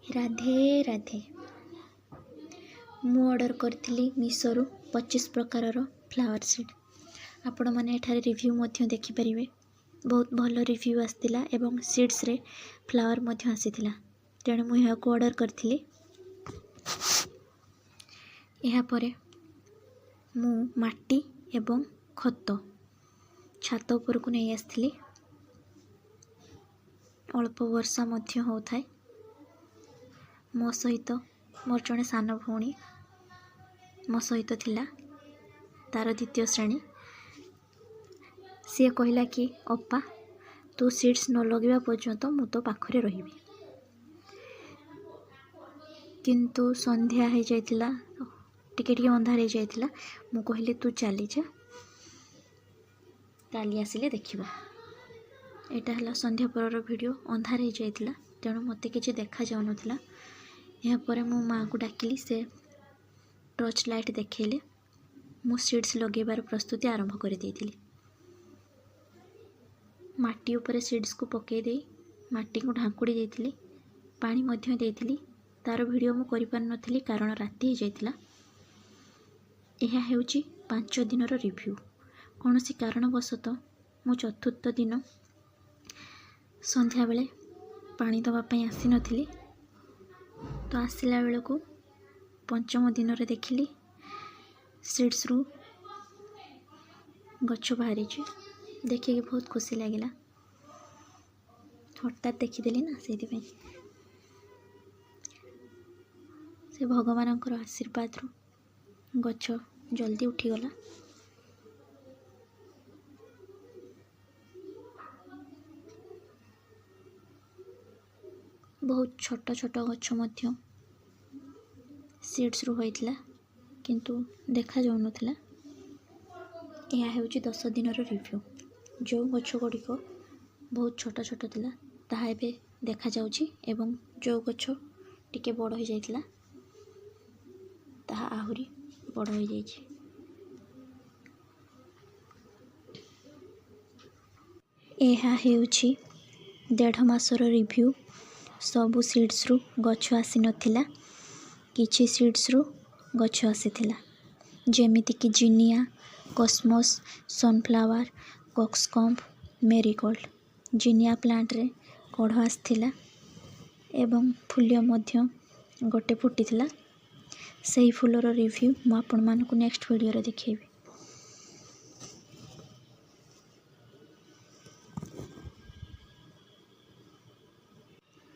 राधे राधे। मु order करथिली मीशोरू 25 प्रकारर flower seed. आपण माने एठारे रिव्यू मध्य देखि परिबे। बहुत भल रिव्यू आस्तिला एवं सीड्स रे फ्लावर मध्य आसीथिला। तेणु मु यहाँ को ऑर्डर करथिली। यहाँ परे मु माटी एवं खत छात उपर को नहीं आसथिली। अल्प वर्षा मध्य होथाय। मो सहित मोर जड़े सान भौणी मो सहित थिला, तार द्वितीय श्रेणी। सी कहला कि अपा तू सीड्स न लगेवा पर्यंत मु तो पाखरे रहिबी। किंतु संध्या हो जाइतिला, टिके टिके अंधार हो जाइतिला। मु कहली तू चली जा, काली आसिले देखिबा। एटा हला संध्या परर वीडियो। अंधार हो जाइतिला तेणु मते किछि देखा जाउ नथिला। यहाँ पर मो माँ को डाकिली, से टॉर्च लाइट देखेले। मु सीड्स लगेबार प्रस्तुति आरंभ कर देइतिली। माटी ऊपर सीड्स को पके दे माटी को ढांकुड़ी देइतिली, पानी मध्य देइतिली। तार वीडियो मु करि पार नथिली कारण राति हो जाइतिला। यह हेउची 5 दिनर रिव्यू। कौनसी कारणवशत मु चतुर्थ दिन संध्या बेले पानी दवा पई आसी नथिली। तो आसिला बेले को पंचम दिन रे देखिली सीड्स रु गछ बाहरी। देखिए बहुत खुशी लगिला। हठात देखीदेली ना, से से भगवानकर आशीर्वाद रु गछ जल्दी उठीगला। बहुत छोट छोट गछ मध्य सीड्स रु होइतिला, किंतु देखा जाउ नथिला। यह हेउची 10 दिनर रिव्यू। जो गछ गुड़िक बहुत छोट छोट थिला ताहा एबे देखा जाउची, एवं जो गछ टिके बड़ हो जाइतिला ताहा आहुरी बड़ हो जाइछि। एहा हेउची 1.5 मासर रिव्यू। सबु सीड्स रु गछ आसी नथिला, किछि सीड्स रु गछ आसीथिला। जेमिति कि जिनिया, Cosmos, sunflower, coxcomb, marigold. जिनिया plant रे कढ़ आसथिला एवं फूल्य मध्य गोटे फुटिथिला। सेही फूलर रिव्यू मु आपण मानकु नेक्स्ट वीडियो रे देखैबी।